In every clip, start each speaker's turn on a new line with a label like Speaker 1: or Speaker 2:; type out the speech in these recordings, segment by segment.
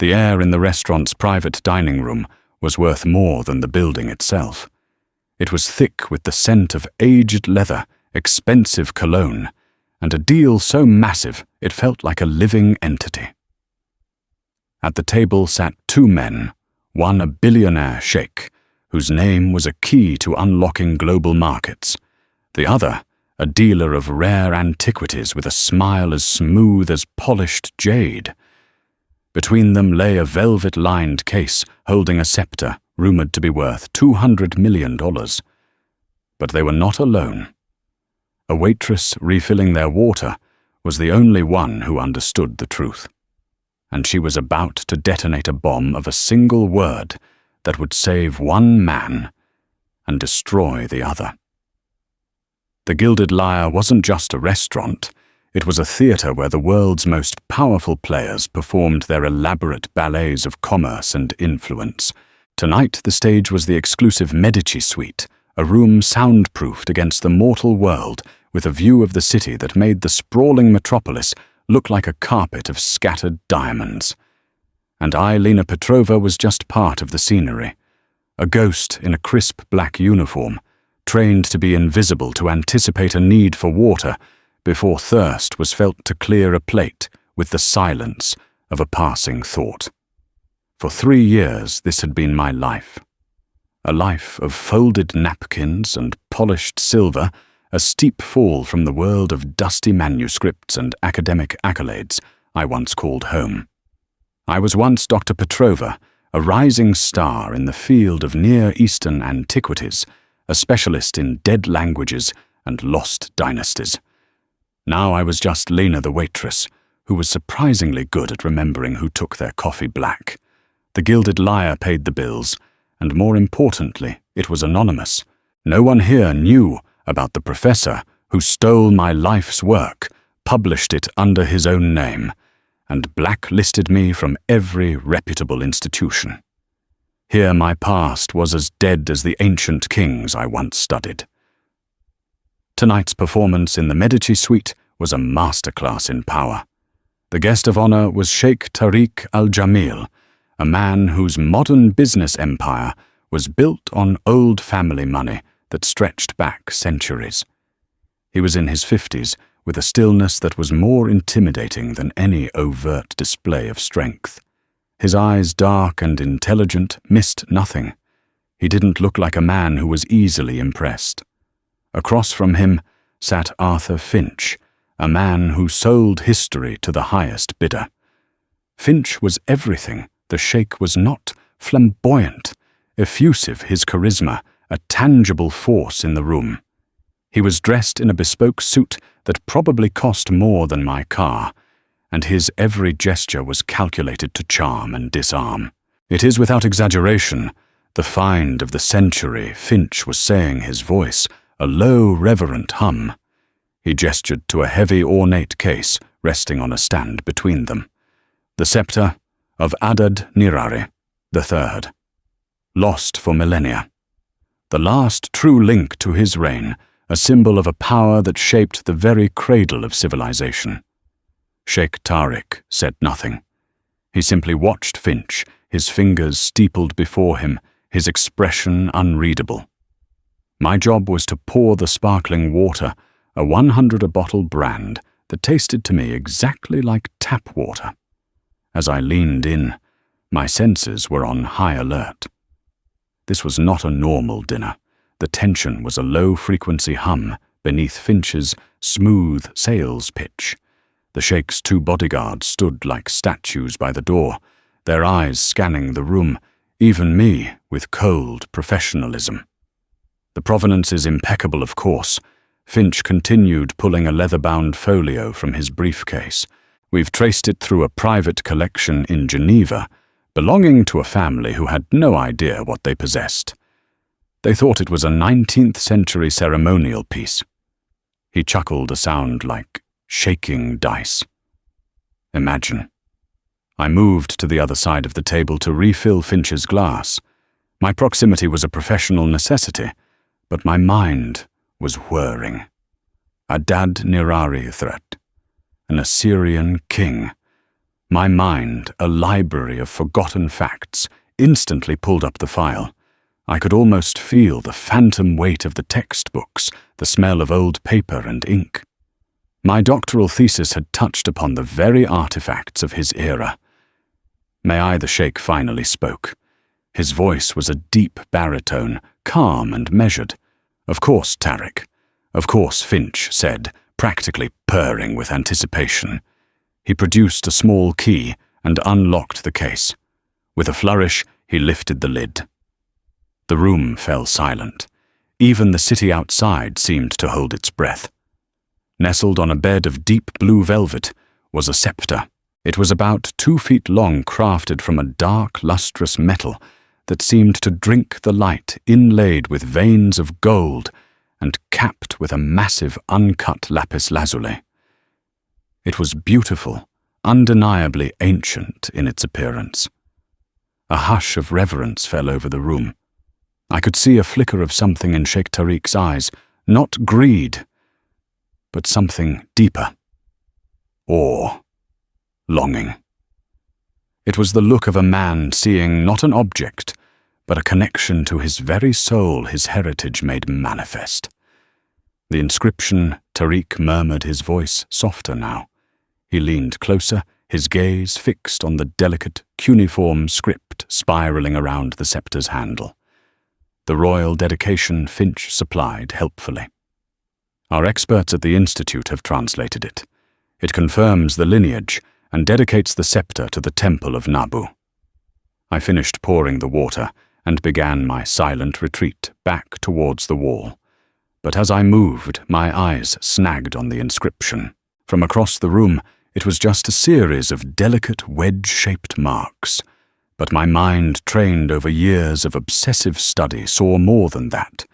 Speaker 1: The air in the restaurant's private dining room was worth more than the building itself. It was thick with the scent of aged leather, expensive cologne, and a deal so massive it felt like a living entity. At the table sat two men, one a billionaire sheikh, whose name was a key to unlocking global markets, the other a dealer of rare antiquities with a smile as smooth as polished jade. Between them lay a velvet-lined case holding a scepter rumored to be worth $200 million. But they were not alone. A waitress refilling their water was the only one who understood the truth, and she was about to detonate a bomb of a single word that would save one man and destroy the other. The Gilded Lyre wasn't just a restaurant. It was a theatre where the world's most powerful players performed their elaborate ballets of commerce and influence. Tonight, the stage was the exclusive Medici Suite, a room soundproofed against the mortal world with a view of the city that made the sprawling metropolis look like a carpet of scattered diamonds. And Lena Petrova was just part of the scenery, a ghost in a crisp black uniform, trained to be invisible to anticipate a need for water before thirst was felt to clear a plate with the silence of a passing thought. For 3 years this had been my life. A life of folded napkins and polished silver, a steep fall from the world of dusty manuscripts and academic accolades I once called home. I was once Dr. Petrova, a rising star in the field of Near Eastern antiquities, a specialist in dead languages and lost dynasties. Now I was just Lena the waitress, who was surprisingly good at remembering who took their coffee black. The Gilded Lyre paid the bills, and more importantly, it was anonymous. No one here knew about the professor who stole my life's work, published it under his own name, and blacklisted me from every reputable institution. Here my past was as dead as the ancient kings I once studied. Tonight's performance in the Medici Suite was a masterclass in power. The guest of honor was Sheikh Tariq Al-Jamil, a man whose modern business empire was built on old family money that stretched back centuries. He was in his 50s, with a stillness that was more intimidating than any overt display of strength. His eyes, dark and intelligent, missed nothing. He didn't look like a man who was easily impressed. Across from him sat Arthur Finch, a man who sold history to the highest bidder. Finch was everything the sheikh was not: flamboyant, effusive, his charisma, a tangible force in the room. He was dressed in a bespoke suit that probably cost more than my car, and his every gesture was calculated to charm and disarm. It is without exaggeration the find of the century. Finch was saying, his voice a low, reverent hum. He gestured to a heavy, ornate case resting on a stand between them. The scepter of Adad Nirari III, lost for millennia. The last true link to his reign, a symbol of a power that shaped the very cradle of civilization. Sheikh Tariq said nothing. He simply watched Finch, his fingers steepled before him, his expression unreadable. My job was to pour the sparkling water, a 100-a-bottle brand that tasted to me exactly like tap water. As I leaned in, my senses were on high alert. This was not a normal dinner. The tension was a low-frequency hum beneath Finch's smooth sales pitch. The sheikh's 2 bodyguards stood like statues by the door, their eyes scanning the room, even me, with cold professionalism. The provenance is impeccable, of course. Finch continued pulling a leather-bound folio from his briefcase. We've traced it through a private collection in Geneva, belonging to a family who had no idea what they possessed. They thought it was a 19th-century ceremonial piece. He chuckled a sound like shaking dice. Imagine. I moved to the other side of the table to refill Finch's glass. My proximity was a professional necessity, but my mind was whirring. Adad Nirari threat, an Assyrian king. My mind, a library of forgotten facts, instantly pulled up the file. I could almost feel the phantom weight of the textbooks, the smell of old paper and ink. My doctoral thesis had touched upon the very artifacts of his era. May I, the Sheikh finally spoke. His voice was a deep baritone, calm and measured. "Of course, Tariq. Of course," Finch said, practically purring with anticipation. He produced a small key and unlocked the case. With a flourish, he lifted the lid. The room fell silent. Even the city outside seemed to hold its breath. Nestled on a bed of deep blue velvet was a scepter. It was about 2 feet long, crafted from a dark, lustrous metal that seemed to drink the light, inlaid with veins of gold and capped with a massive uncut lapis lazuli. It was beautiful, undeniably ancient in its appearance. A hush of reverence fell over the room. I could see a flicker of something in Sheikh Tariq's eyes, not greed, but something deeper. Awe. Longing. It was the look of a man seeing not an object, but a connection to his very soul his heritage made manifest. The inscription, Tariq murmured, his voice softer now. He leaned closer, his gaze fixed on the delicate, cuneiform script spiraling around the scepter's handle. The royal dedication Finch supplied helpfully. Our experts at the Institute have translated it. It confirms the lineage and dedicates the scepter to the Temple of Nabu. I finished pouring the water and began my silent retreat back towards the wall. But as I moved, my eyes snagged on the inscription. From across the room, it was just a series of delicate wedge-shaped marks. But my mind, trained over years of obsessive study, saw more than that.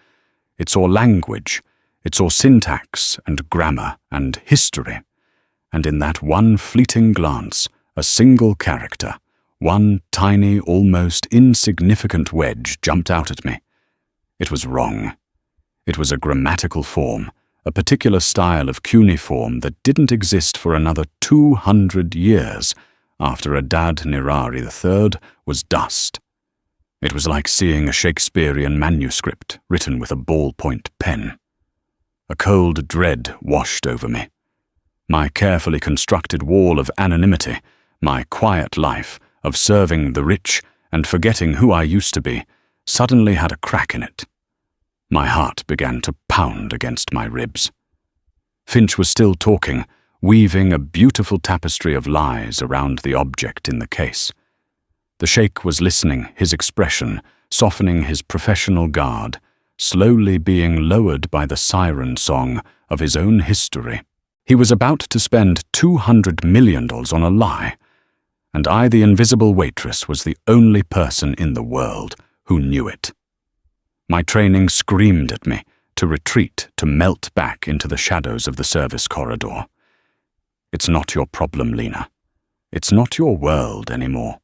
Speaker 1: It saw language, it saw syntax and grammar and history. And in that one fleeting glance, a single character, one tiny, almost insignificant wedge jumped out at me. It was wrong. It was a grammatical form, a particular style of cuneiform that didn't exist for another 200 years after Adad Nirari III was dust. It was like seeing a Shakespearean manuscript written with a ballpoint pen. A cold dread washed over me. My carefully constructed wall of anonymity, my quiet life of serving the rich and forgetting who I used to be, suddenly had a crack in it. My heart began to pound against my ribs. Finch was still talking, weaving a beautiful tapestry of lies around the object in the case. The Sheikh was listening, his expression softening, his professional guard slowly being lowered by the siren song of his own history. He was about to spend $200 million on a lie, and I, the invisible waitress, was the only person in the world who knew it. My training screamed at me to retreat, to melt back into the shadows of the service corridor. It's not your problem, Lena. It's not your world anymore.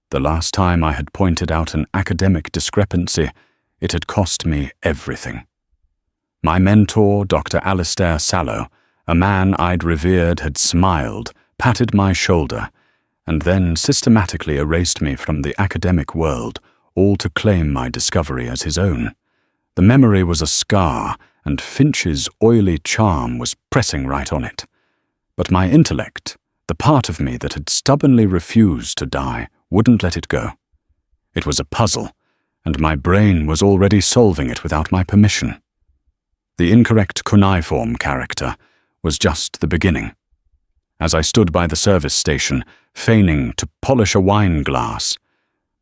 Speaker 1: The last time I had pointed out an academic discrepancy, it had cost me everything. My mentor, Dr. Alistair Sallow, a man I'd revered, had smiled, patted my shoulder, and then systematically erased me from the academic world, all to claim my discovery as his own. The memory was a scar, and Finch's oily charm was pressing right on it. But my intellect, the part of me that had stubbornly refused to die, wouldn't let it go. It was a puzzle, and my brain was already solving it without my permission. The incorrect cuneiform character was just the beginning. As I stood by the service station, feigning to polish a wine glass,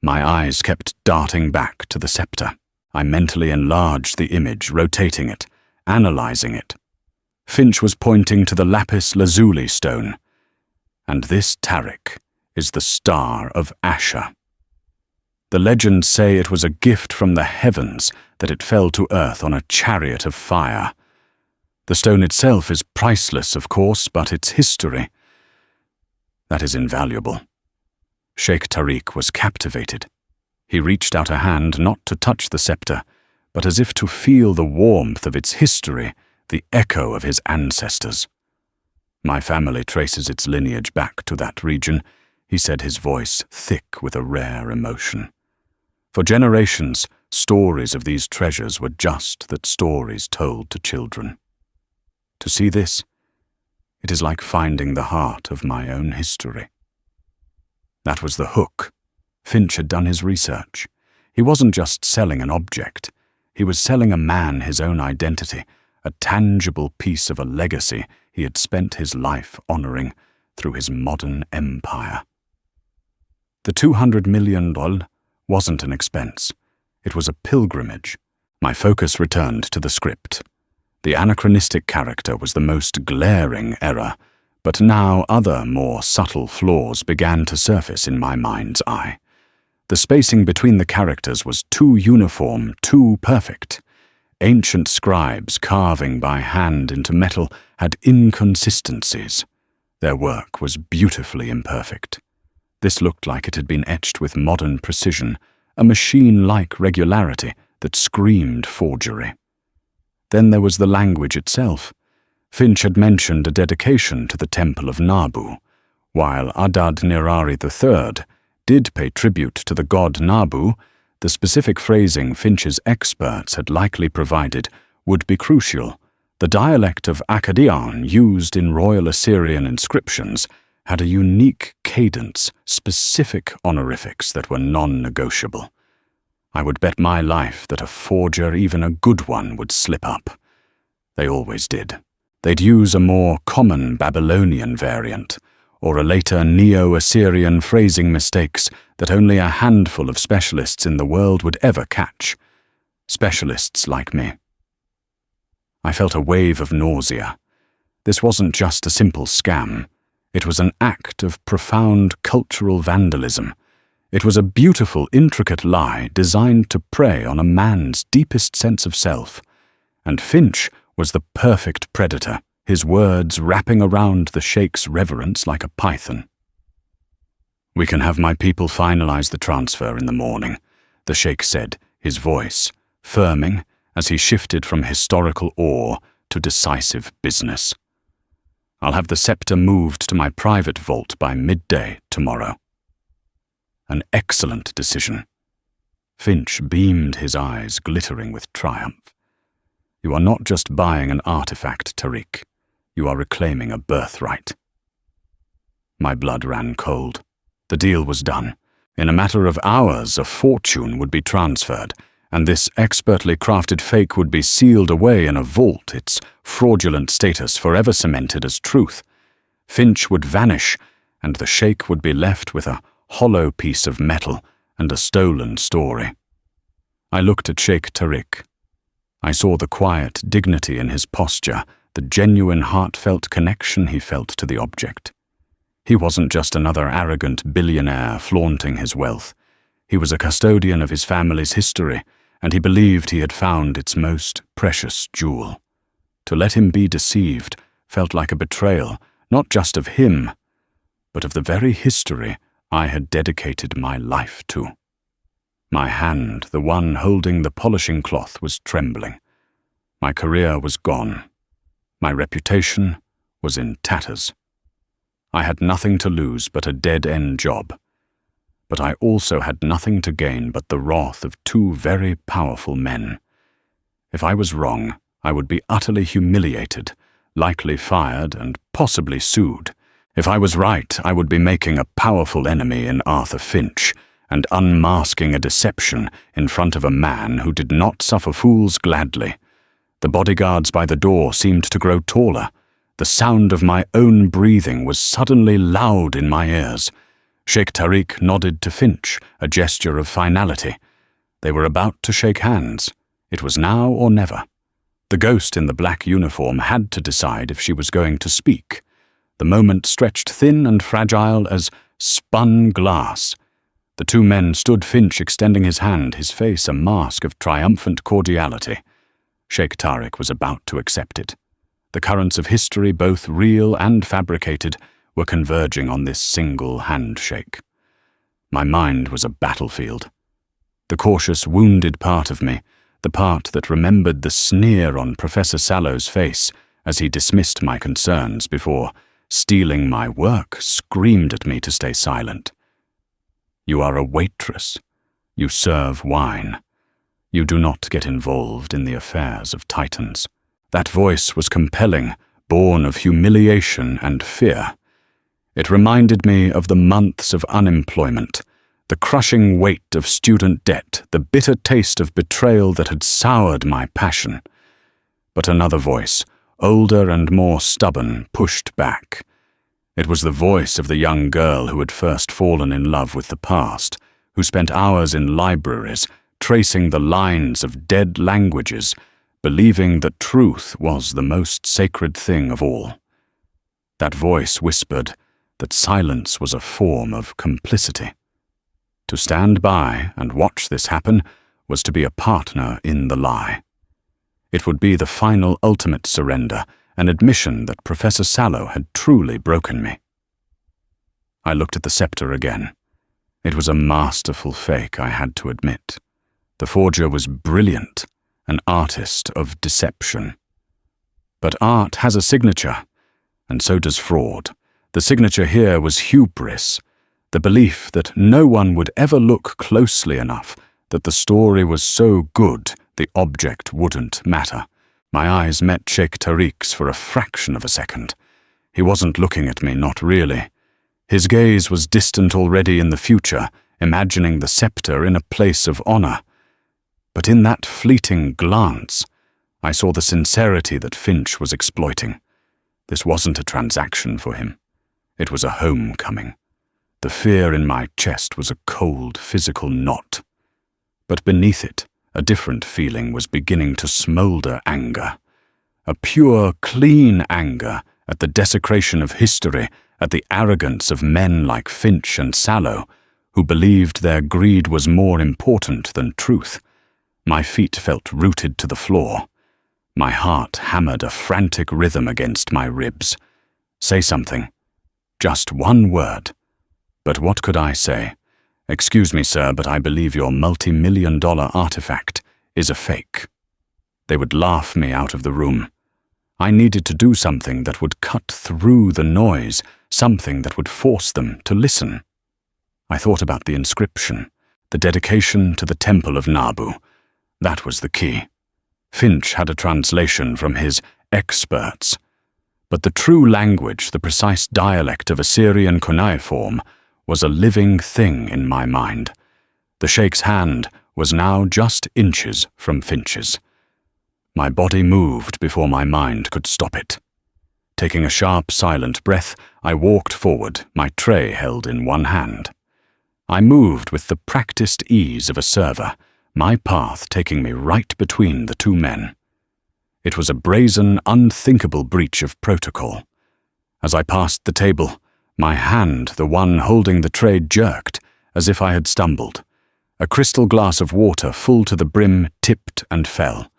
Speaker 1: my eyes kept darting back to the scepter. I mentally enlarged the image, rotating it, analyzing it. Finch was pointing to the lapis lazuli stone, and this Tariq is the star of Asher. The legends say it was a gift from the heavens, that it fell to earth on a chariot of fire. The stone itself is priceless, of course, but its history, that is invaluable. Sheikh Tariq was captivated. He reached out a hand not to touch the scepter, but as if to feel the warmth of its history, the echo of his ancestors. My family traces its lineage back to that region, he said, his voice thick with a rare emotion. For generations, stories of these treasures were just that stories told to children. To see this, it is like finding the heart of my own history. That was the hook. Finch had done his research. He wasn't just selling an object. He was selling a man his own identity, a tangible piece of a legacy he had spent his life honoring through his modern empire. The $200 million wasn't an expense. It was a pilgrimage. My focus returned to the script. The anachronistic character was the most glaring error, but now other, more subtle flaws began to surface in my mind's eye. The spacing between the characters was too uniform, too perfect. Ancient scribes carving by hand into metal had inconsistencies. Their work was beautifully imperfect. This looked like it had been etched with modern precision, a machine-like regularity that screamed forgery. Then there was the language itself. Finch had mentioned a dedication to the Temple of Nabu, while Adad-Nirari III did pay tribute to the god Nabu. The specific phrasing Finch's experts had likely provided would be crucial. The dialect of Akkadian used in Royal Assyrian inscriptions had a unique cadence, specific honorifics that were non-negotiable. I would bet my life that a forger, even a good one, would slip up. They always did. They'd use a more common Babylonian variant, or a later Neo-Assyrian phrasing mistakes that only a handful of specialists in the world would ever catch. Specialists like me. I felt a wave of nausea. This wasn't just a simple scam. It was an act of profound cultural vandalism. It was a beautiful, intricate lie designed to prey on a man's deepest sense of self. And Finch was the perfect predator, his words wrapping around the Sheikh's reverence like a python. "We can have my people finalize the transfer in the morning," the Sheikh said, his voice firming as he shifted from historical awe to decisive business. "I'll have the scepter moved to my private vault by midday tomorrow." An excellent decision. Finch beamed, his eyes glittering with triumph. "You are not just buying an artifact, Tariq. You are reclaiming a birthright." My blood ran cold. The deal was done. In a matter of hours, a fortune would be transferred, and this expertly crafted fake would be sealed away in a vault, its fraudulent status forever cemented as truth. Finch would vanish, and the Sheikh would be left with a hollow piece of metal and a stolen story. I looked at Sheikh Tariq. I saw the quiet dignity in his posture, the genuine heartfelt connection he felt to the object. He wasn't just another arrogant billionaire flaunting his wealth. He was a custodian of his family's history, and he believed he had found its most precious jewel. To let him be deceived felt like a betrayal, not just of him, but of the very history I had dedicated my life to. My hand, the one holding the polishing cloth, was trembling. My career was gone. My reputation was in tatters. I had nothing to lose but a dead-end job. But I also had nothing to gain but the wrath of two very powerful men. If I was wrong, I would be utterly humiliated, likely fired, and possibly sued. If I was right, I would be making a powerful enemy in Arthur Finch and unmasking a deception in front of a man who did not suffer fools gladly. The bodyguards by the door seemed to grow taller. The sound of my own breathing was suddenly loud in my ears. Sheikh Tariq nodded to Finch, a gesture of finality. They were about to shake hands. It was now or never. The ghost in the black uniform had to decide if she was going to speak. The moment stretched thin and fragile as spun glass. The two men stood, Finch extending his hand, his face a mask of triumphant cordiality. Sheikh Tariq was about to accept it. The currents of history, both real and fabricated, were converging on this single handshake. My mind was a battlefield. The cautious, wounded part of me, the part that remembered the sneer on Professor Sallow's face as he dismissed my concerns before stealing my work, screamed at me to stay silent. You are a waitress. You serve wine. You do not get involved in the affairs of titans. That voice was compelling, born of humiliation and fear. It reminded me of the months of unemployment, the crushing weight of student debt, the bitter taste of betrayal that had soured my passion. But another voice, older and more stubborn, pushed back. It was the voice of the young girl who had first fallen in love with the past, who spent hours in libraries, tracing the lines of dead languages, believing that truth was the most sacred thing of all. That voice whispered that silence was a form of complicity. To stand by and watch this happen was to be a partner in the lie. It would be the final ultimate surrender, an admission that Professor Sallow had truly broken me. I looked at the scepter again. It was a masterful fake, I had to admit. The forger was brilliant, an artist of deception. But art has a signature, and so does fraud. The signature here was hubris, the belief that no one would ever look closely enough, that the story was so good the object wouldn't matter. My eyes met Sheikh Tariq's for a fraction of a second. He wasn't looking at me, not really. His gaze was distant already in the future, imagining the scepter in a place of honor. But in that fleeting glance, I saw the sincerity that Finch was exploiting. This wasn't a transaction for him. It was a homecoming. The fear in my chest was a cold, physical knot. But beneath it, a different feeling was beginning to smolder anger. A pure, clean anger at the desecration of history, at the arrogance of men like Finch and Sallow, who believed their greed was more important than truth. My feet felt rooted to the floor. My heart hammered a frantic rhythm against my ribs. Say something. Just one word. But what could I say? Excuse me, sir, but I believe your multi-million-dollar artifact is a fake. They would laugh me out of the room. I needed to do something that would cut through the noise, something that would force them to listen. I thought about the inscription, the dedication to the Temple of Nabu. That was the key. Finch had a translation from his experts. But the true language, the precise dialect of Assyrian cuneiform, was a living thing in my mind. The Sheikh's hand was now just inches from Finch's. My body moved before my mind could stop it. Taking a sharp, silent breath, I walked forward, my tray held in one hand. I moved with the practiced ease of a server, my path taking me right between the two men. It was a brazen, unthinkable breach of protocol. As I passed the table, my hand, the one holding the tray, jerked, as if I had stumbled. A crystal glass of water full to the brim tipped and fell.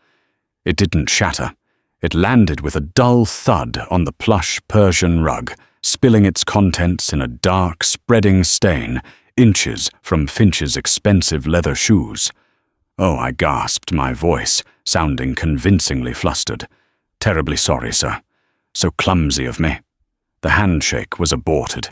Speaker 1: It didn't shatter. It landed with a dull thud on the plush Persian rug, spilling its contents in a dark, spreading stain, inches from Finch's expensive leather shoes. Oh, I gasped, my voice sounding convincingly flustered. Terribly sorry, sir. So clumsy of me. The handshake was aborted.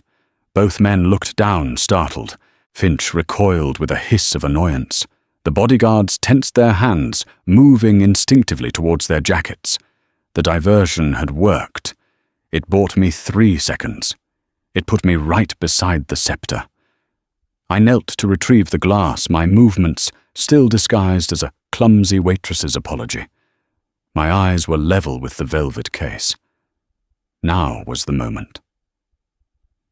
Speaker 1: Both men looked down, startled. Finch recoiled with a hiss of annoyance. The bodyguards tensed their hands, moving instinctively towards their jackets. The diversion had worked. It bought me 3 seconds. It put me right beside the scepter. I knelt to retrieve the glass, my movements still disguised as a clumsy waitress's apology. My eyes were level with the velvet case. Now was the moment.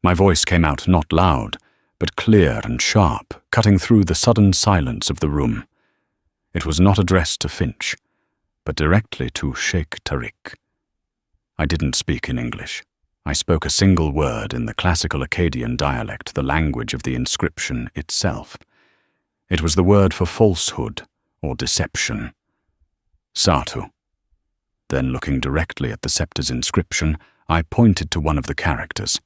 Speaker 1: My voice came out not loud, but clear and sharp, cutting through the sudden silence of the room. It was not addressed to Finch, but directly to Sheikh Tariq. I didn't speak in English. I spoke a single word in the classical Akkadian dialect, the language of the inscription itself. It was the word for falsehood or deception. Satu. Then, looking directly at the scepter's inscription, I pointed to one of the characters.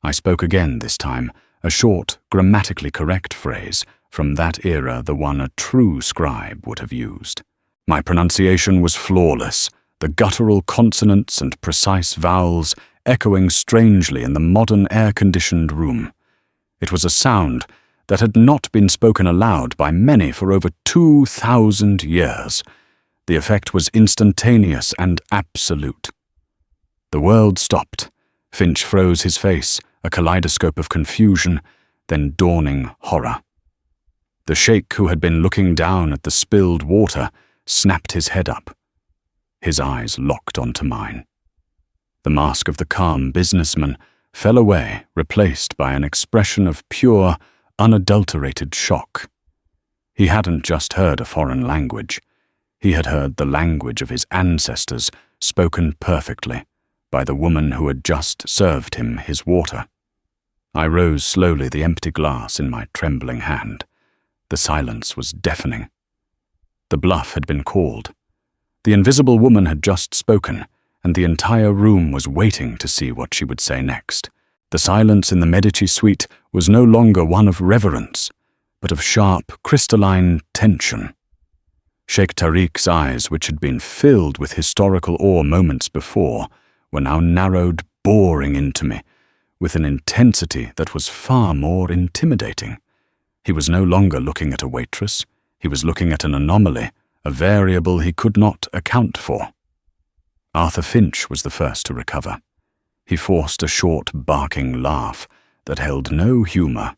Speaker 1: I spoke again this time, a short, grammatically correct phrase, from that era the one a true scribe would have used. My pronunciation was flawless, the guttural consonants and precise vowels echoing strangely in the modern air-conditioned room. It was a sound that had not been spoken aloud by many for over 2,000 years. The effect was instantaneous and absolute. The world stopped. Finch froze his face, a kaleidoscope of confusion, then dawning horror. The sheikh, who had been looking down at the spilled water, snapped his head up. His eyes locked onto mine. The mask of the calm businessman fell away, replaced by an expression of pure, unadulterated shock. He hadn't just heard a foreign language. He had heard the language of his ancestors, spoken perfectly by the woman who had just served him his water. I rose slowly, the empty glass in my trembling hand. The silence was deafening. The bluff had been called. The invisible woman had just spoken, and the entire room was waiting to see what she would say next. The silence in the Medici suite was no longer one of reverence, but of sharp, crystalline tension. Sheikh Tariq's eyes, which had been filled with historical awe moments before, were now narrowed, boring into me, with an intensity that was far more intimidating. He was no longer looking at a waitress. He was looking at an anomaly, a variable he could not account for. Arthur Finch was the first to recover. He forced a short, barking laugh that held no humour.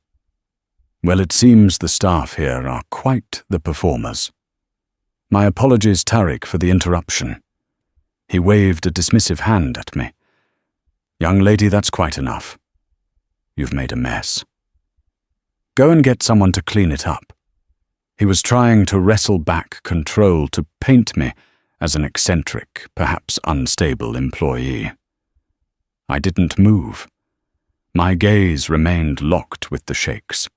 Speaker 1: Well, it seems the staff here are quite the performers. My apologies, Tariq, for the interruption. He waved a dismissive hand at me. Young lady, that's quite enough. You've made a mess. Go and get someone to clean it up. He was trying to wrestle back control, to paint me as an eccentric, perhaps unstable employee. I didn't move. My gaze remained locked with the sheikh's.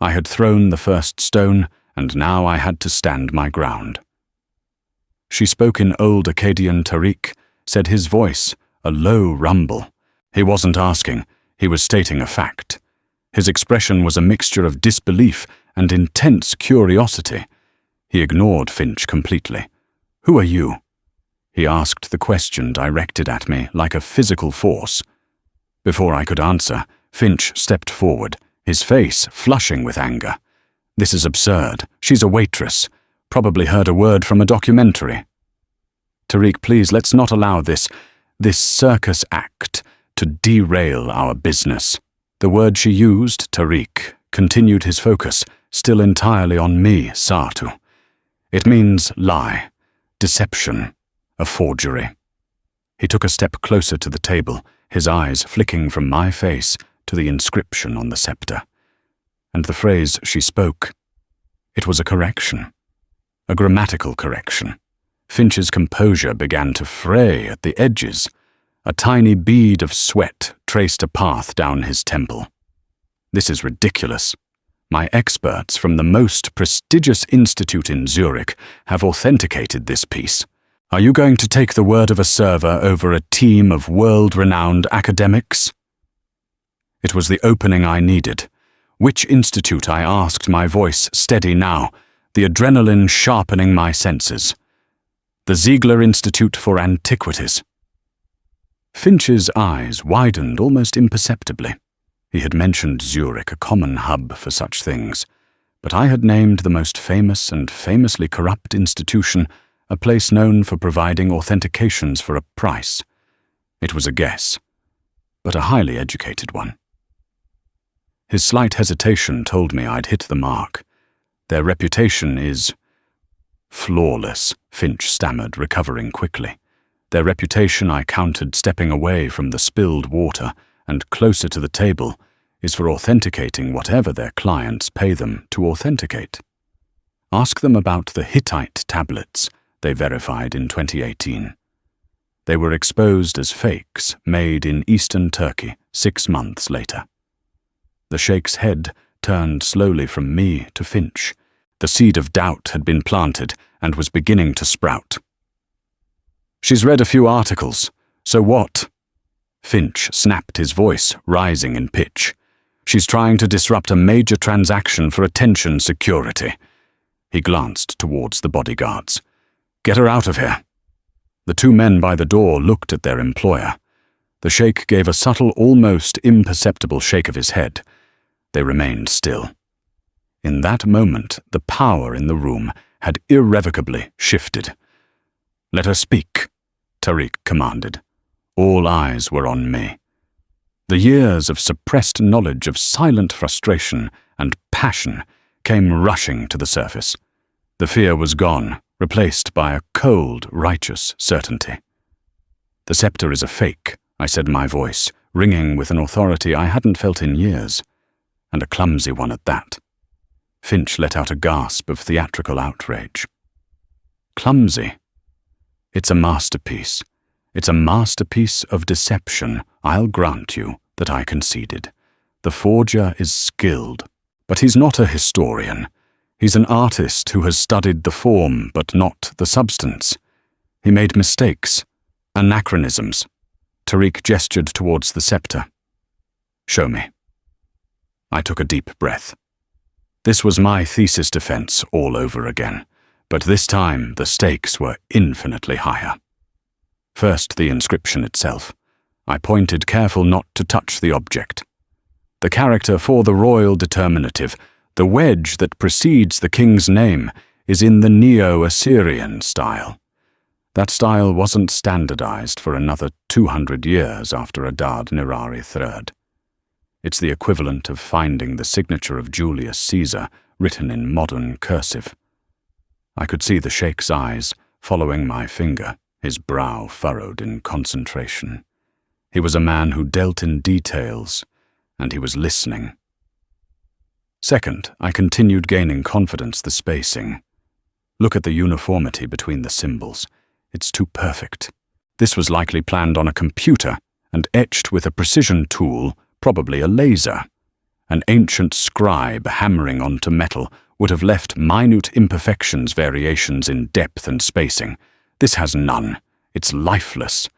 Speaker 1: I had thrown the first stone, and now I had to stand my ground. She spoke in old Akkadian. Tariq said, his voice a low rumble. He wasn't asking, he was stating a fact. His expression was a mixture of disbelief and intense curiosity. He ignored Finch completely. Who are you? He asked the question directed at me like a physical force. Before I could answer, Finch stepped forward, his face flushing with anger. This is absurd. She's a waitress. Probably heard a word from a documentary. Tariq, please, let's not allow this circus act to derail our business. The word she used, Tariq, continued his focus, still entirely on me, Sartu. It means lie, deception, a forgery. He took a step closer to the table, his eyes flicking from my face to the inscription on the scepter. And the phrase she spoke, it was a correction, a grammatical correction. Finch's composure began to fray at the edges. A tiny bead of sweat traced a path down his temple. This is ridiculous. My experts from the most prestigious institute in Zurich have authenticated this piece. Are you going to take the word of a server over a team of world-renowned academics? It was the opening I needed. Which institute, I asked, my voice steady now, the adrenaline sharpening my senses. The Ziegler Institute for Antiquities. Finch's eyes widened almost imperceptibly. He had mentioned Zurich, a common hub for such things, but I had named the most famous and famously corrupt institution, a place known for providing authentications for a price. It was a guess, but a highly educated one. His slight hesitation told me I'd hit the mark. Their reputation is flawless, Finch stammered, recovering quickly. Their reputation, I countered, stepping away from the spilled water and closer to the table, is for authenticating whatever their clients pay them to authenticate. Ask them about the Hittite tablets they verified in 2018. They were exposed as fakes made in eastern Turkey 6 months later. The sheikh's head turned slowly from me to Finch. The seed of doubt had been planted and was beginning to sprout. She's read a few articles. So what? Finch snapped, his voice rising in pitch. She's trying to disrupt a major transaction for attention security. He glanced towards the bodyguards. Get her out of here. The 2 men by the door looked at their employer. The sheikh gave a subtle, almost imperceptible shake of his head. They remained still. In that moment, the power in the room had irrevocably shifted. "Let her speak," Tariq commanded. All eyes were on me. The years of suppressed knowledge of silent frustration and passion came rushing to the surface. The fear was gone, replaced by a cold, righteous certainty. "The scepter is a fake," I said, my voice ringing with an authority I hadn't felt in years, and a clumsy one at that. Finch let out a gasp of theatrical outrage. "Clumsy? It's a masterpiece. It's a masterpiece of deception, I'll grant you," that I conceded. "The forger is skilled, but he's not a historian. He's an artist who has studied the form but not the substance. He made mistakes, anachronisms." Tariq gestured towards the scepter. "Show me." I took a deep breath. This was my thesis defense all over again, but this time the stakes were infinitely higher. First, the inscription itself. I pointed, careful not to touch the object. The character for the royal determinative, the wedge that precedes the king's name, is in the Neo-Assyrian style. That style wasn't standardized for another 200 years after Adad-Nirari III. It's the equivalent of finding the signature of Julius Caesar written in modern cursive. I could see the sheikh's eyes following my finger, his brow furrowed in concentration. He was a man who dealt in details, and he was listening. Second, I continued gaining confidence the spacing. Look at the uniformity between the symbols. It's too perfect. This was likely planned on a computer and etched with a precision tool, probably a laser. An ancient scribe hammering onto metal would have left minute imperfections, variations in depth and spacing. This has none. It's lifeless.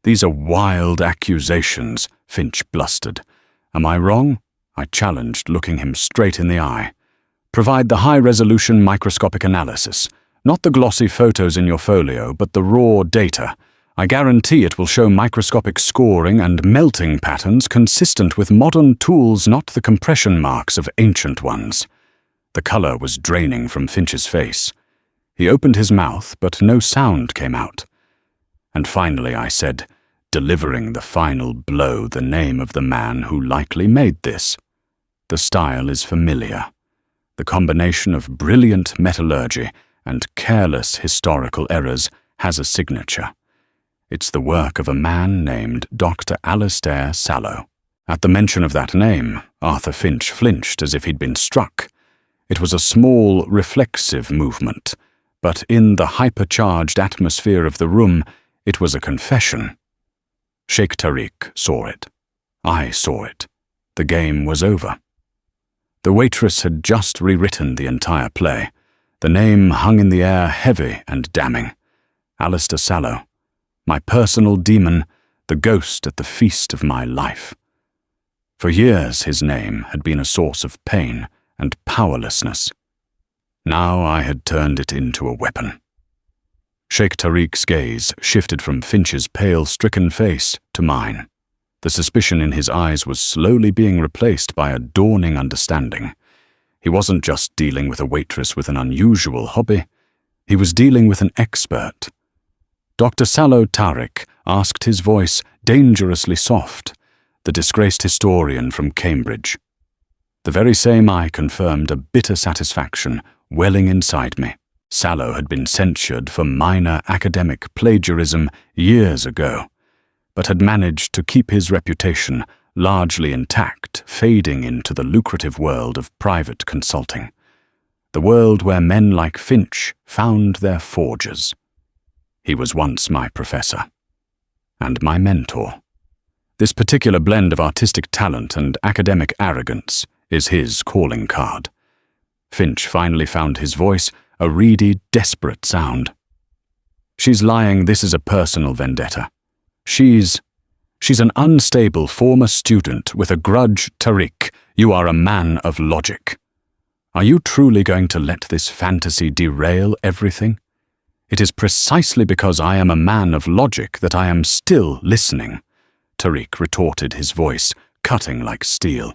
Speaker 1: "These are wild accusations," Finch blustered. "Am I wrong?" I challenged, looking him straight in the eye. "Provide the high-resolution microscopic analysis. Not the glossy photos in your folio, but the raw data. I guarantee it will show microscopic scoring and melting patterns consistent with modern tools, not the compression marks of ancient ones." The color was draining from Finch's face. He opened his mouth, but no sound came out. And finally I said, delivering the final blow, the name of the man who likely made this. "The style is familiar. The combination of brilliant metallurgy and careless historical errors has a signature. It's the work of a man named Dr. Alastair Sallow." At the mention of that name, Arthur Finch flinched as if he'd been struck. It was a small, reflexive movement, but in the hypercharged atmosphere of the room, it was a confession. Sheikh Tariq saw it. I saw it. The game was over. The Waitress had just rewritten the entire play. The name hung in the air heavy and damning. Alastair Sallow. My personal demon, the ghost at the feast of my life. For years his name had been a source of pain and powerlessness. Now I had turned it into a weapon. Sheikh Tariq's gaze shifted from Finch's pale, stricken face to mine. The suspicion in his eyes was slowly being replaced by a dawning understanding. He wasn't just dealing with a waitress with an unusual hobby. He was dealing with an expert. Dr. Sallow Tariq asked, his voice dangerously soft, the disgraced historian from Cambridge. The very same eye confirmed a bitter satisfaction welling inside me. Sallow had been censured for minor academic plagiarism years ago, but had managed to keep his reputation largely intact, fading into the lucrative world of private consulting, the world where men like Finch found their forgers. He was once my professor, and my mentor. This particular blend of artistic talent and academic arrogance is his calling card. Finch finally found his voice, a reedy, desperate sound. "She's lying. This is a personal vendetta. She's an unstable former student with a grudge, Tariq. You are a man of logic. Are you truly going to let this fantasy derail everything? It is precisely because I am a man of logic that I am still listening. Tariq retorted, his voice cutting like steel.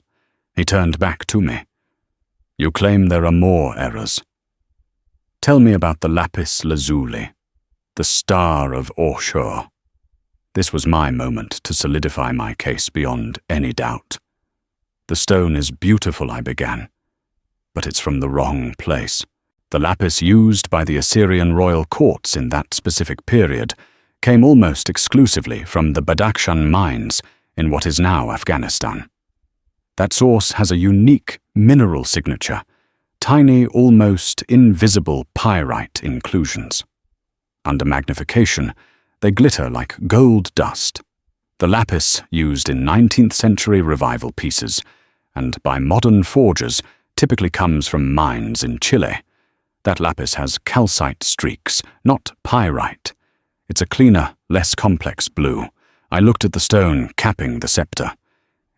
Speaker 1: He turned back to me. You claim there are more errors. Tell me about the lapis lazuli, the star of Orshur. This was my moment to solidify my case beyond any doubt. The stone is beautiful, I began, but it's from the wrong place. The lapis used by the Assyrian royal courts in that specific period came almost exclusively from the Badakhshan mines in what is now Afghanistan. That source has a unique mineral signature, tiny, almost invisible pyrite inclusions. Under magnification, they glitter like gold dust. The lapis used in 19th century revival pieces, and by modern forgers, typically comes from mines in Chile. That lapis has calcite streaks, not pyrite. It's a cleaner, less complex blue. I looked at the stone capping the scepter.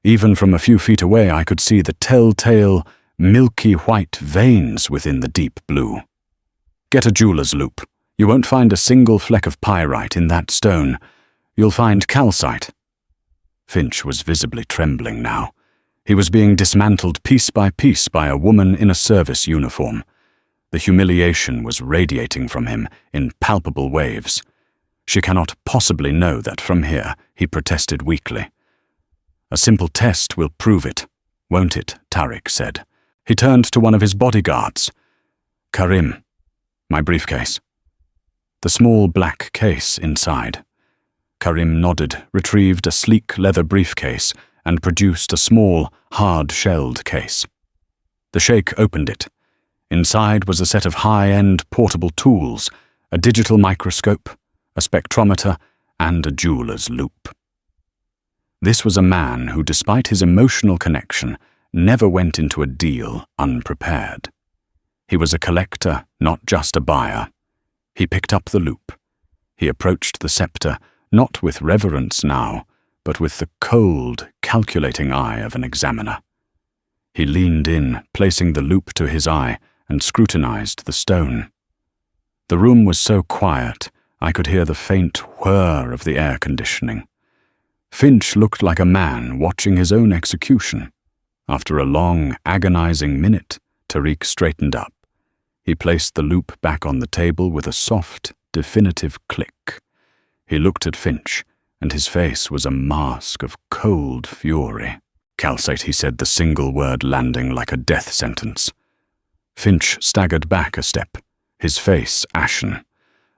Speaker 1: Even from a few feet away, I could see the telltale, milky white veins within the deep blue. Get a jeweler's loupe. You won't find a single fleck of pyrite in that stone. You'll find calcite. Finch was visibly trembling now. He was being dismantled piece by a woman in a service uniform. The humiliation was radiating from him in palpable waves. She cannot possibly know that from here, he protested weakly. A simple test will prove it, won't it? Tariq said. He turned to one of his bodyguards. Karim, my briefcase. The small black case inside. Karim nodded, retrieved a sleek leather briefcase, and produced a small, hard-shelled case. The sheikh opened it. Inside was a set of high-end portable tools, a digital microscope, a spectrometer, and a jeweler's loupe. This was a man who, despite his emotional connection, never went into a deal unprepared. He was a collector, not just a buyer. He picked up the loupe. He approached the scepter, not with reverence now, but with the cold, calculating eye of an examiner. He leaned in, placing the loupe to his eye, and scrutinized the stone. The room was so quiet, I could hear the faint whir of the air conditioning. Finch looked like a man watching his own execution. After a long, agonizing minute, Tariq straightened up. He placed the loupe back on the table with a soft, definitive click. He looked at Finch, and his face was a mask of cold fury. Calcite, he said, the single word landing like a death sentence. Finch staggered back a step, his face ashen.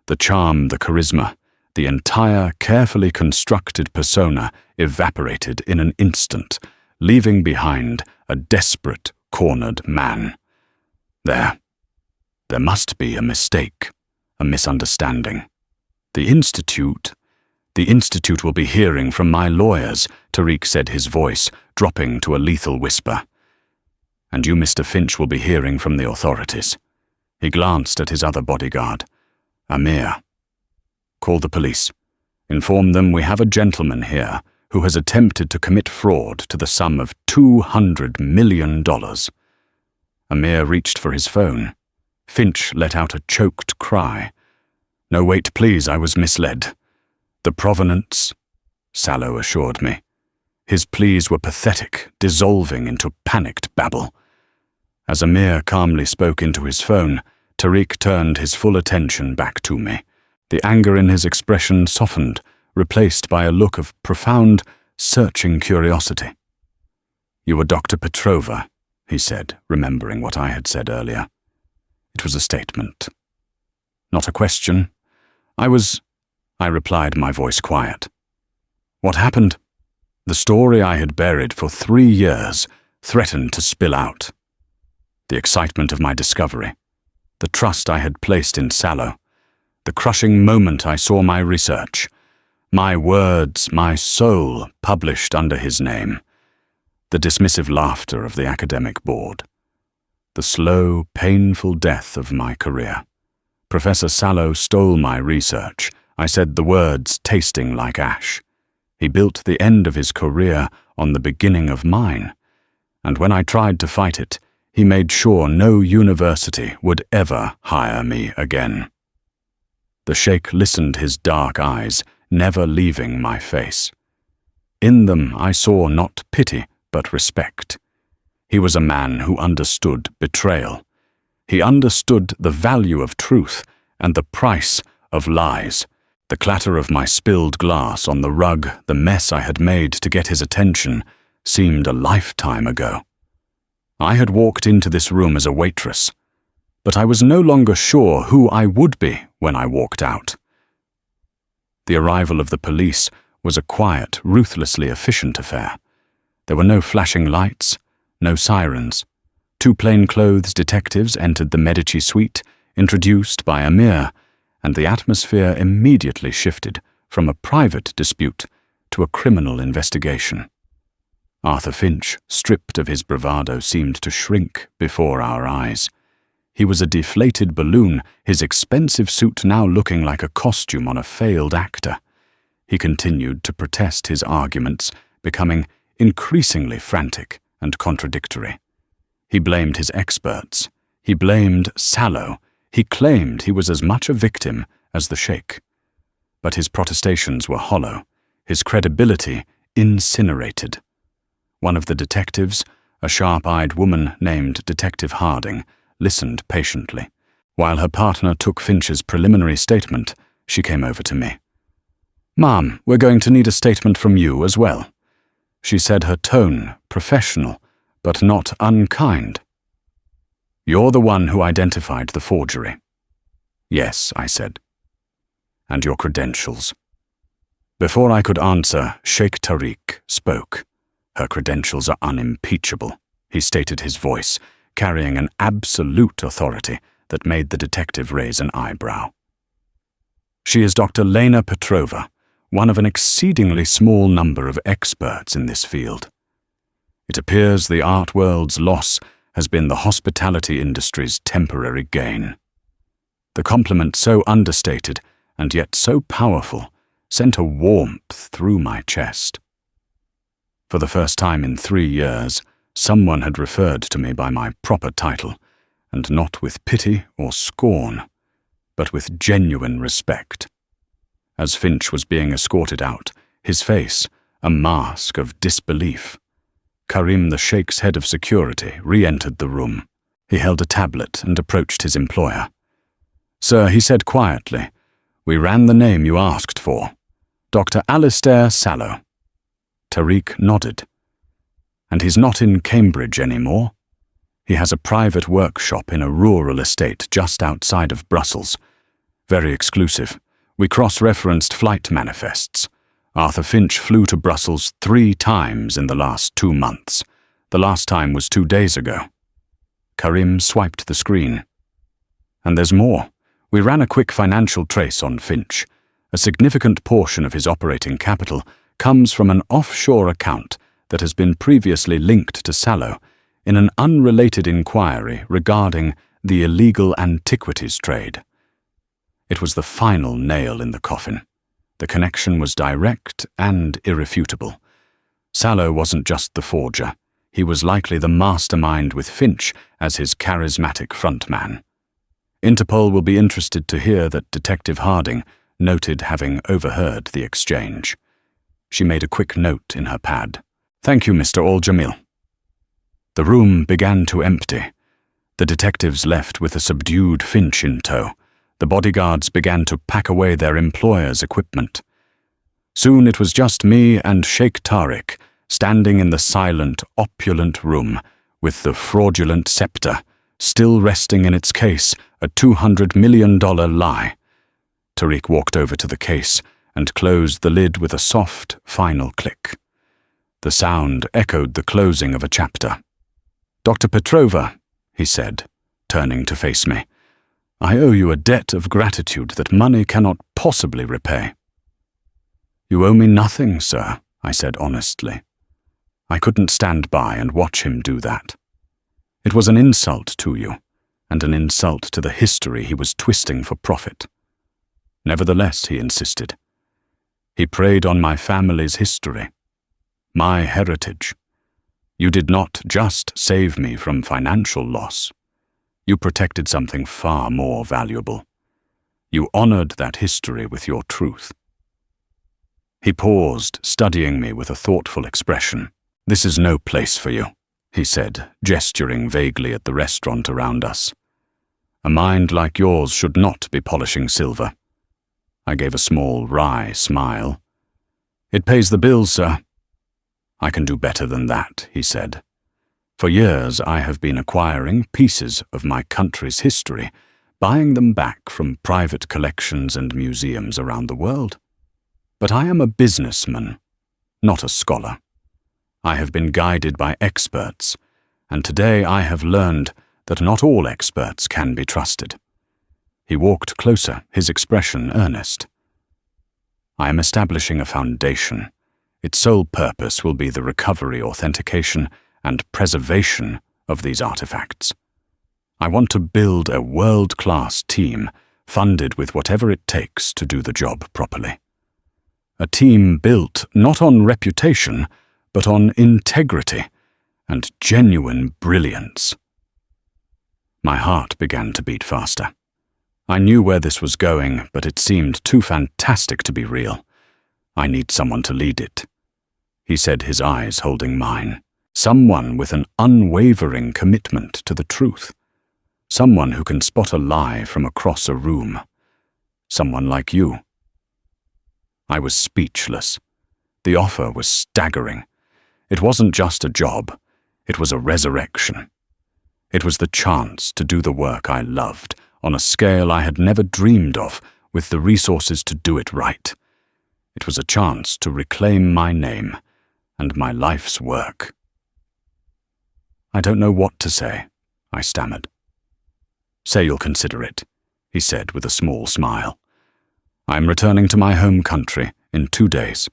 Speaker 1: The charm, the charisma, the entire carefully constructed persona evaporated in an instant, leaving behind a desperate, cornered man. There must be a mistake, a misunderstanding. The Institute will be hearing from my lawyers, Tariq said, his voice dropping to a lethal whisper. And you, Mr. Finch, will be hearing from the authorities. He glanced at his other bodyguard. Amir. Call the police. Inform them we have a gentleman here who has attempted to commit fraud to the sum of $200 million. Amir reached for his phone. Finch let out a choked cry. No, wait, please, I was misled. The provenance, Sallow assured me. His pleas were pathetic, dissolving into panicked babble. As Amir calmly spoke into his phone, Tariq turned his full attention back to me. The anger in his expression softened, replaced by a look of profound, searching curiosity. You were Dr. Petrova, he said, remembering what I had said earlier. It was a statement. Not a question. I replied, my voice quiet. What happened? The story I had buried for 3 years threatened to spill out. The excitement of my discovery, the trust I had placed in Sallow, the crushing moment I saw my research, my words, my soul published under his name, the dismissive laughter of the academic board, the slow, painful death of my career. Professor Sallow stole my research. I said the words tasting like ash. He built the end of his career on the beginning of mine, and when I tried to fight it, he made sure no university would ever hire me again. The sheikh listened, his dark eyes never leaving my face. In them I saw not pity, but respect. He was a man who understood betrayal. He understood the value of truth and the price of lies. The clatter of my spilled glass on the rug, the mess I had made to get his attention, seemed a lifetime ago. I had walked into this room as a waitress, but I was no longer sure who I would be when I walked out. The arrival of the police was a quiet, ruthlessly efficient affair. There were no flashing lights, no sirens. 2 plainclothes detectives entered the Medici suite, introduced by Amir, and the atmosphere immediately shifted from a private dispute to a criminal investigation. Arthur Finch, stripped of his bravado, seemed to shrink before our eyes. He was a deflated balloon, his expensive suit now looking like a costume on a failed actor. He continued to protest his arguments, becoming increasingly frantic and contradictory. He blamed his experts. He blamed Sallow. He claimed he was as much a victim as the Sheikh. But his protestations were hollow, his credibility incinerated. One of the detectives, a sharp-eyed woman named Detective Harding, listened patiently. While her partner took Finch's preliminary statement, she came over to me. "Ma'am, we're going to need a statement from you as well." She said, her tone professional, but not unkind. "You're the one who identified the forgery." "Yes," I said. "And your credentials?" Before I could answer, Sheikh Tariq spoke. "Her credentials are unimpeachable," he stated, his voice carrying an absolute authority that made the detective raise an eyebrow. "She is Dr. Lena Petrova, one of an exceedingly small number of experts in this field. It appears the art world's loss has been the hospitality industry's temporary gain." The compliment, so understated and yet so powerful, sent a warmth through my chest. For the first time in 3 years, someone had referred to me by my proper title, and not with pity or scorn, but with genuine respect. As Finch was being escorted out, his face a mask of disbelief, Karim, the Sheikh's head of security, re-entered the room. He held a tablet and approached his employer. "Sir," he said quietly, "we ran the name you asked for. Dr. Alistair Sallow." Tariq nodded. "And he's not in Cambridge anymore. He has a private workshop in a rural estate just outside of Brussels. Very exclusive. We cross-referenced flight manifests. Arthur Finch flew to Brussels 3 times in the last 2 months. The last time was 2 days ago." Karim swiped the screen. "And there's more. We ran a quick financial trace on Finch. A significant portion of his operating capital comes from an offshore account that has been previously linked to Sallow in an unrelated inquiry regarding the illegal antiquities trade." It was the final nail in the coffin. The connection was direct and irrefutable. Sallow wasn't just the forger. He was likely the mastermind with Finch as his charismatic frontman. Interpol will be interested to hear that Detective Harding noted having overheard the exchange. She made a quick note in her pad. "Thank you, Mr. Al-Jamil." The room began to empty. The detectives left with a subdued Finch in tow. The bodyguards began to pack away their employer's equipment. Soon it was just me and Sheikh Tariq, standing in the silent, opulent room, with the fraudulent scepter, still resting in its case, a $200 million lie. Tariq walked over to the case and closed the lid with a soft, final click. The sound echoed the closing of a chapter. "Dr. Petrova," he said, turning to face me, "I owe you a debt of gratitude that money cannot possibly repay." "You owe me nothing, sir," I said honestly. I couldn't stand by and watch him do that. It was an insult to you, and an insult to the history he was twisting for profit. Nevertheless, he insisted. He preyed on my family's history, my heritage. You did not just save me from financial loss. You protected something far more valuable. You honored that history with your truth. He paused, studying me with a thoughtful expression. "This is no place for you," he said, gesturing vaguely at the restaurant around us. "A mind like yours should not be polishing silver." I gave a small, wry smile. "It pays the bills, sir." "I can do better than that," he said. "For years I have been acquiring pieces of my country's history, buying them back from private collections and museums around the world. But I am a businessman, not a scholar. I have been guided by experts, and today I have learned that not all experts can be trusted." He walked closer, his expression earnest. "I am establishing a foundation. Its sole purpose will be the recovery, authentication, and preservation of these artifacts. I want to build a world-class team, funded with whatever it takes to do the job properly. A team built not on reputation, but on integrity and genuine brilliance." My heart began to beat faster. I knew where this was going, but it seemed too fantastic to be real. "I need someone to lead it," he said, his eyes holding mine. "Someone with an unwavering commitment to the truth. Someone who can spot a lie from across a room. Someone like you." I was speechless. The offer was staggering. It wasn't just a job. It was a resurrection. It was the chance to do the work I loved on a scale I had never dreamed of, with the resources to do it right. It was a chance to reclaim my name and my life's work. "I don't know what to say," I stammered. "Say you'll consider it," he said with a small smile. "I am returning to my home country in 2 days.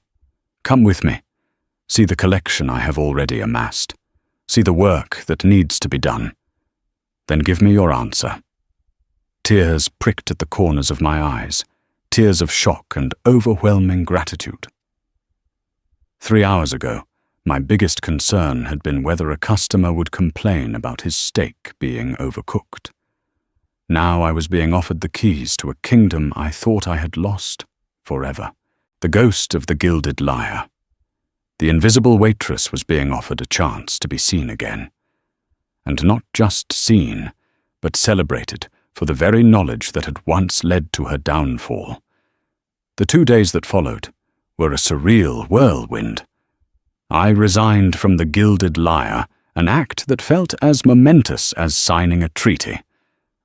Speaker 1: Come with me. See the collection I have already amassed. See the work that needs to be done. Then give me your answer." Tears pricked at the corners of my eyes, tears of shock and overwhelming gratitude. 3 hours ago, my biggest concern had been whether a customer would complain about his steak being overcooked. Now I was being offered the keys to a kingdom I thought I had lost forever. The ghost of the gilded liar. The invisible waitress was being offered a chance to be seen again. And not just seen, but celebrated for the very knowledge that had once led to her downfall. The 2 days that followed were a surreal whirlwind. I resigned from the gilded liar, an act that felt as momentous as signing a treaty.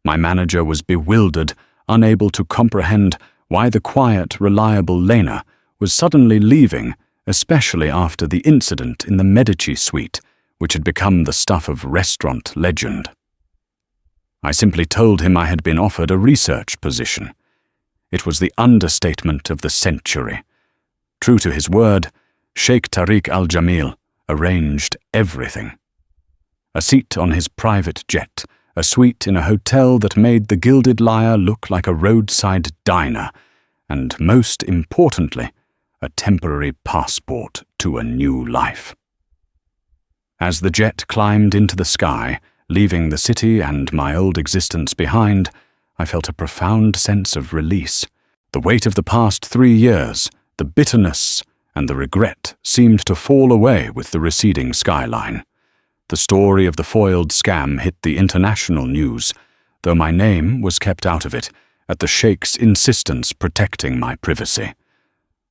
Speaker 1: My manager was bewildered, unable to comprehend why the quiet, reliable Lena was suddenly leaving, especially after the incident in the Medici suite, which had become the stuff of restaurant legend. I simply told him I had been offered a research position. It was the understatement of the century. True to his word, Sheikh Tariq al-Jamil arranged everything. A seat on his private jet, a suite in a hotel that made the gilded liar look like a roadside diner, and most importantly, a temporary passport to a new life. As the jet climbed into the sky, leaving the city and my old existence behind, I felt a profound sense of release. The weight of the past 3 years, the bitterness and the regret seemed to fall away with the receding skyline. The story of the foiled scam hit the international news, though my name was kept out of it, at the Sheikh's insistence protecting my privacy.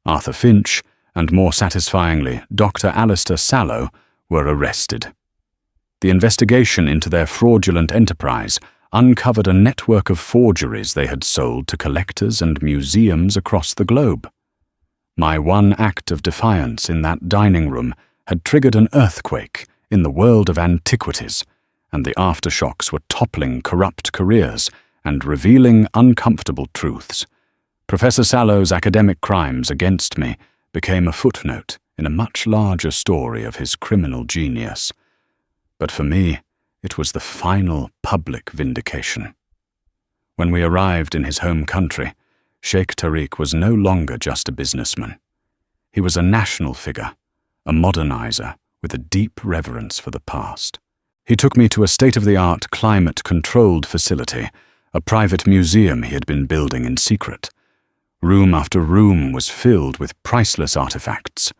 Speaker 1: Arthur Finch, and more satisfyingly, Dr. Alistair Sallow, were arrested. The investigation into their fraudulent enterprise uncovered a network of forgeries they had sold to collectors and museums across the globe. My one act of defiance in that dining room had triggered an earthquake in the world of antiquities, and the aftershocks were toppling corrupt careers and revealing uncomfortable truths. Professor Sallow's academic crimes against me became a footnote in a much larger story of his criminal genius. But for me, it was the final public vindication. When we arrived in his home country, Sheikh Tariq was no longer just a businessman. He was a national figure, a modernizer with a deep reverence for the past. He took me to a state-of-the-art climate-controlled facility, a private museum he had been building in secret. Room after room was filled with priceless artifacts,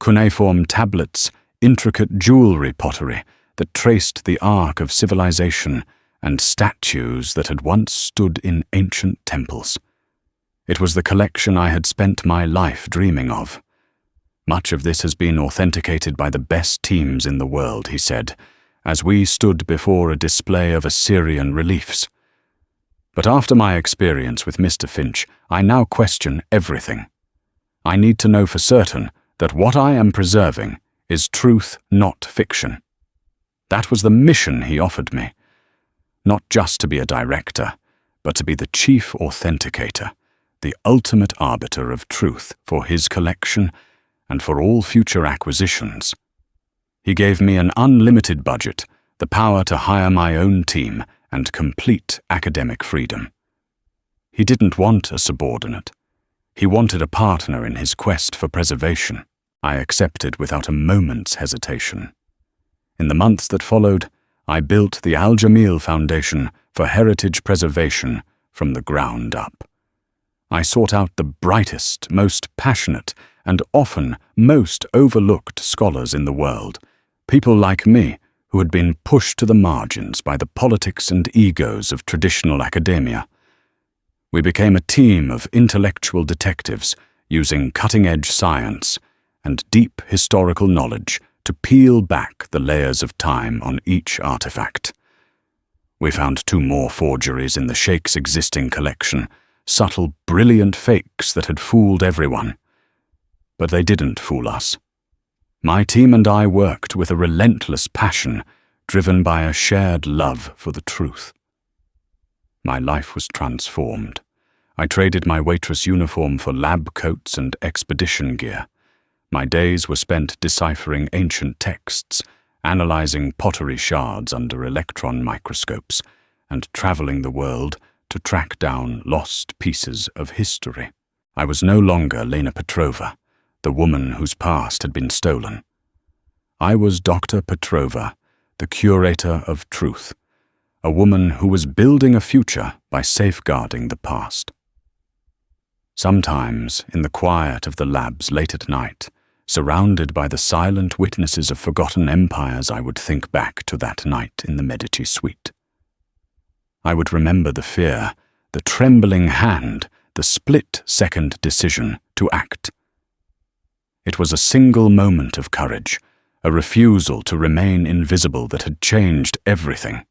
Speaker 1: cuneiform tablets, intricate jewelry pottery that traced the arc of civilization, and statues that had once stood in ancient temples. It was the collection I had spent my life dreaming of. Much of this has been authenticated by the best teams in the world, he said, as we stood before a display of Assyrian reliefs. But after my experience with Mr. Finch, I now question everything. I need to know for certain that what I am preserving is truth, not fiction. That was the mission he offered me. Not just to be a director, but to be the chief authenticator, the ultimate arbiter of truth for his collection and for all future acquisitions. He gave me an unlimited budget, the power to hire my own team, and complete academic freedom. He didn't want a subordinate. He wanted a partner in his quest for preservation. I accepted without a moment's hesitation. In the months that followed, I built the Al Jamil Foundation for Heritage Preservation from the ground up. I sought out the brightest, most passionate, and often most overlooked scholars in the world, people like me who had been pushed to the margins by the politics and egos of traditional academia. We became a team of intellectual detectives using cutting-edge science and deep historical knowledge to peel back the layers of time on each artifact. We found 2 more forgeries in the Sheikh's existing collection, subtle, brilliant fakes that had fooled everyone. But they didn't fool us. My team and I worked with a relentless passion, driven by a shared love for the truth. My life was transformed. I traded my Waitress uniform for lab coats and expedition gear. My days were spent deciphering ancient texts, analyzing pottery shards under electron microscopes, and traveling the world to track down lost pieces of history. I was no longer Lena Petrova, the woman whose past had been stolen. I was Dr. Petrova, the curator of truth, a woman who was building a future by safeguarding the past. Sometimes, in the quiet of the labs late at night, surrounded by the silent witnesses of forgotten empires, I would think back to that night in the Medici suite. I would remember the fear, the trembling hand, the split-second decision to act. It was a single moment of courage, a refusal to remain invisible that had changed everything.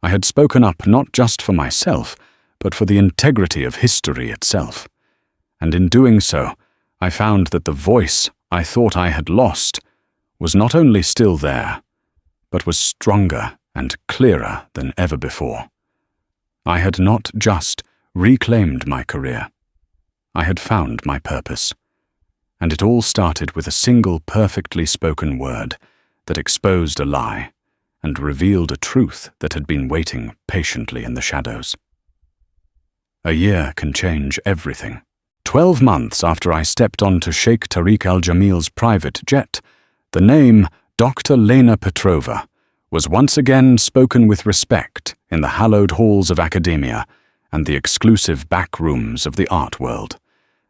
Speaker 1: I had spoken up not just for myself, but for the integrity of history itself. And in doing so, I found that the voice I thought I had lost was not only still there, but was stronger and clearer than ever before. I had not just reclaimed my career. I had found my purpose. And it all started with a single perfectly spoken word that exposed a lie and revealed a truth that had been waiting patiently in the shadows. A year can change everything. 12 months after I stepped onto Sheikh Tariq al-Jamil's private jet, the name Dr. Lena Petrova was once again spoken with respect in the hallowed halls of academia and the exclusive back rooms of the art world.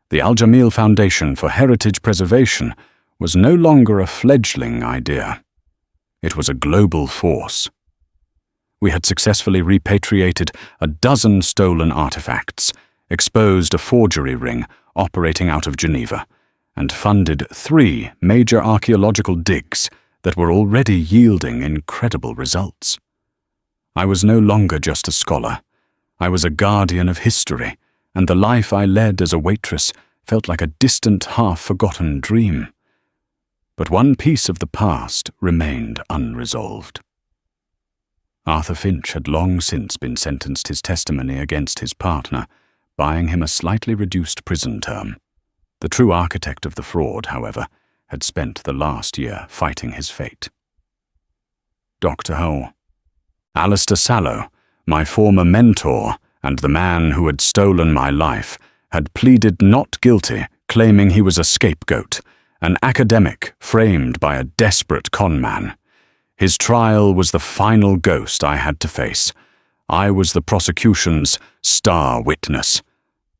Speaker 1: The Al Jamil Foundation for Heritage Preservation was no longer a fledgling idea. It was a global force. We had successfully repatriated a dozen stolen artifacts, exposed a forgery ring operating out of Geneva, and funded 3 major archaeological digs that were already yielding incredible results. I was no longer just a scholar. I was a guardian of history, and the life I led as a waitress felt like a distant, half-forgotten dream. But one piece of the past remained unresolved. Arthur Finch had long since been sentenced his testimony against his partner, buying him a slightly reduced prison term. The true architect of the fraud, however, had spent the last year fighting his fate. Dr. Ho. Alistair Sallow, my former mentor and the man who had stolen my life, had pleaded not guilty, claiming he was a scapegoat, an academic framed by a desperate conman. His trial was the final ghost I had to face. I was the prosecution's star witness.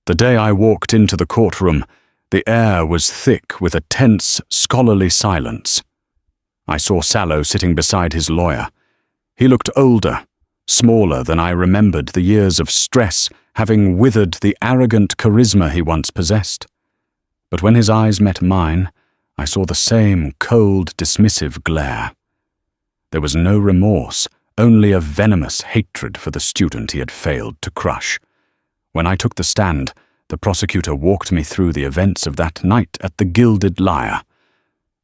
Speaker 1: The day I walked into the courtroom, the air was thick with a tense, scholarly silence. I saw Sallow sitting beside his lawyer. He looked older, smaller than I remembered the years of stress having withered the arrogant charisma he once possessed. But when his eyes met mine, I saw the same cold, dismissive glare. There was no remorse, only a venomous hatred for the student he had failed to crush. When I took the stand, the prosecutor walked me through the events of that night at the Gilded Lyre.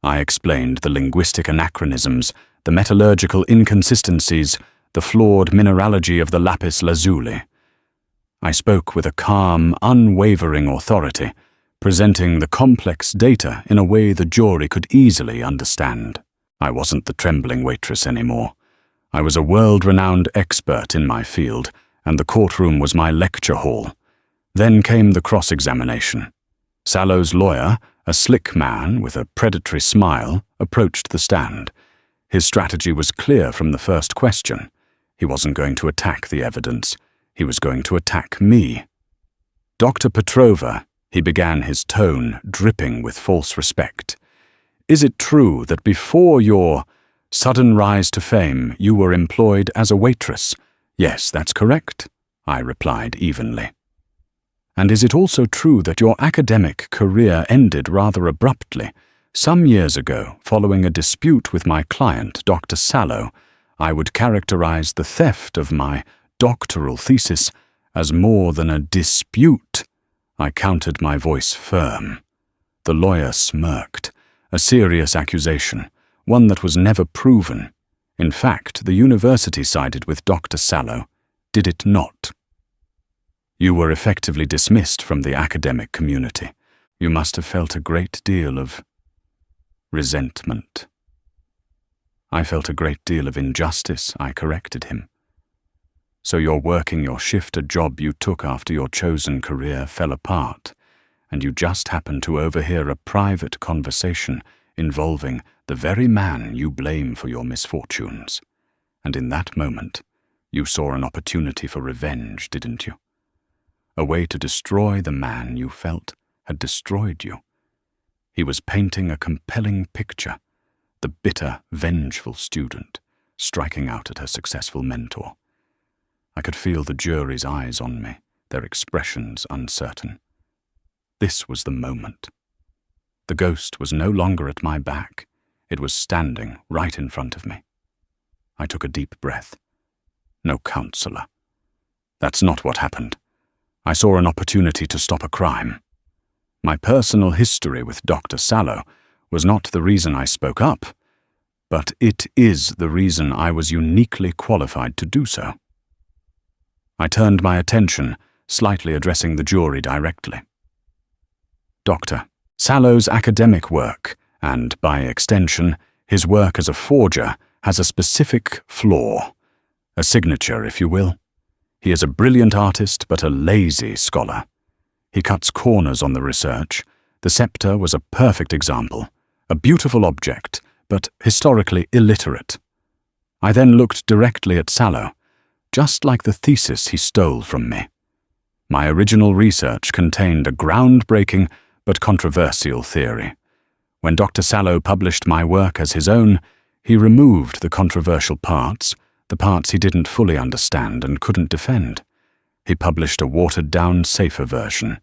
Speaker 1: I explained the linguistic anachronisms, the metallurgical inconsistencies, the flawed mineralogy of the lapis lazuli. I spoke with a calm, unwavering authority, presenting the complex data in a way the jury could easily understand. I wasn't the trembling waitress anymore. I was a world-renowned expert in my field, and the courtroom was my lecture hall. Then came the cross-examination. Sallow's lawyer, a slick man with a predatory smile, approached the stand. His strategy was clear from the first question. He wasn't going to attack the evidence. He was going to attack me. Dr. Petrova, he began, his tone dripping with false respect. Is it true that before your sudden rise to fame, you were employed as a waitress? Yes, that's correct, I replied evenly. And is it also true that your academic career ended rather abruptly? Some years ago, following a dispute with my client, Dr. Sallow, I would characterize the theft of my doctoral thesis as more than a dispute. I countered, my voice firm. The lawyer smirked. A serious accusation, one that was never proven. In fact, the university sided with Dr. Sallow, did it not? You were effectively dismissed from the academic community. You must have felt a great deal of resentment. I felt a great deal of injustice, I corrected him. So you're working your shift, a job you took after your chosen career fell apart, and you just happened to overhear a private conversation involving the very man you blame for your misfortunes. And in that moment, you saw an opportunity for revenge, didn't you? A way to destroy the man you felt had destroyed you. He was painting a compelling picture, the bitter, vengeful student striking out at her successful mentor. I could feel the jury's eyes on me, their expressions uncertain. This was the moment. The ghost was no longer at my back. It was standing right in front of me. I took a deep breath. No counselor. That's not what happened. I saw an opportunity to stop a crime. My personal history with Dr. Sallow was not the reason I spoke up, but it is the reason I was uniquely qualified to do so. I turned my attention, slightly addressing the jury directly. Doctor, Sallow's academic work, and by extension, his work as a forger, has a specific flaw, a signature, if you will. He is a brilliant artist, but a lazy scholar. He cuts corners on the research. The scepter was a perfect example, a beautiful object, but historically illiterate. I then looked directly at Sallow, just like the thesis he stole from me. My original research contained a groundbreaking but controversial theory. When Dr. Sallow published my work as his own, he removed the controversial parts, the parts he didn't fully understand and couldn't defend. He published a watered-down, safer version.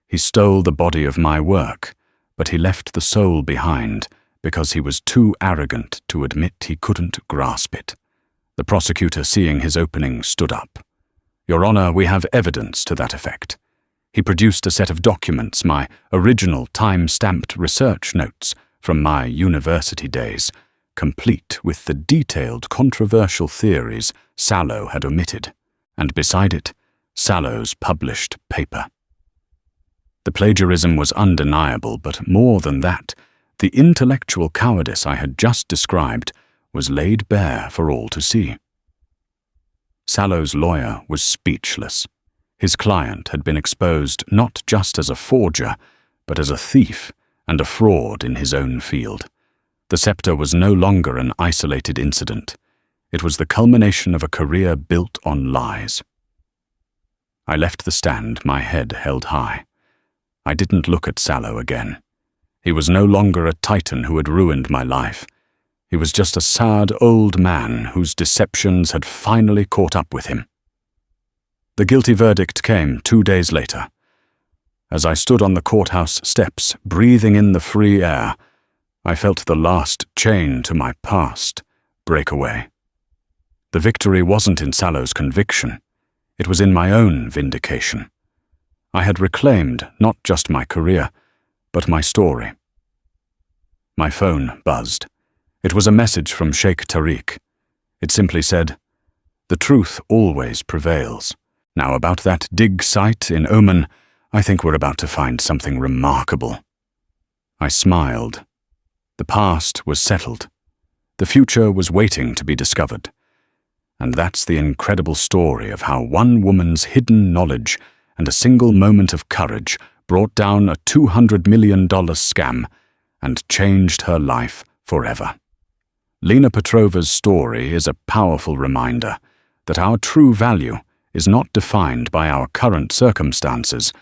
Speaker 1: He stole the body of my work, but he left the soul behind because he was too arrogant to admit he couldn't grasp it. The prosecutor, seeing his opening, stood up. Your Honor, we have evidence to that effect. He produced a set of documents, my original time-stamped research notes from my university days, complete with the detailed controversial theories Sallow had omitted, and beside it, Sallow's published paper. The plagiarism was undeniable, but more than that, the intellectual cowardice I had just described was laid bare for all to see. Sallow's lawyer was speechless. His client had been exposed not just as a forger, but as a thief and a fraud in his own field. The scepter was no longer an isolated incident. It was the culmination of a career built on lies. I left the stand, my head held high. I didn't look at Sallow again. He was no longer a titan who had ruined my life. He was just a sad old man whose deceptions had finally caught up with him. The guilty verdict came 2 days later. As I stood on the courthouse steps, breathing in the free air, I felt the last chain to my past break away. The victory wasn't in Sallow's conviction. It was in my own vindication. I had reclaimed not just my career, but my story. My phone buzzed. It was a message from Sheikh Tariq. It simply said, "The truth always prevails. Now about that dig site in Oman, I think we're about to find something remarkable." I smiled. The past was settled. The future was waiting to be discovered. And that's the incredible story of how one woman's hidden knowledge and a single moment of courage brought down a $200 million scam and changed her life forever. Lena Petrova's story is a powerful reminder that our true value is not defined by our current circumstances,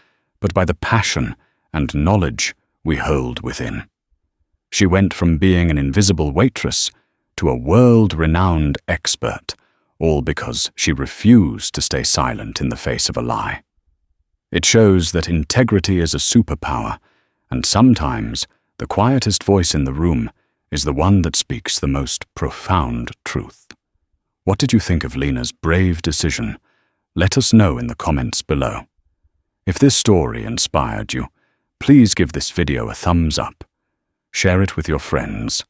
Speaker 1: but by the passion and knowledge we hold within. She went from being an invisible waitress to a world-renowned expert, all because she refused to stay silent in the face of a lie. It shows that integrity is a superpower, and sometimes the quietest voice in the room is the one that speaks the most profound truth. What did you think of Lena's brave decision? Let us know in the comments below. If this story inspired you, please give this video a thumbs up, share it with your friends,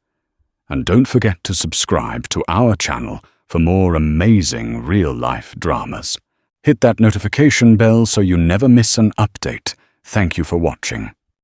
Speaker 1: and don't forget to subscribe to our channel for more amazing real-life dramas. Hit that notification bell so you never miss an update. Thank you for watching.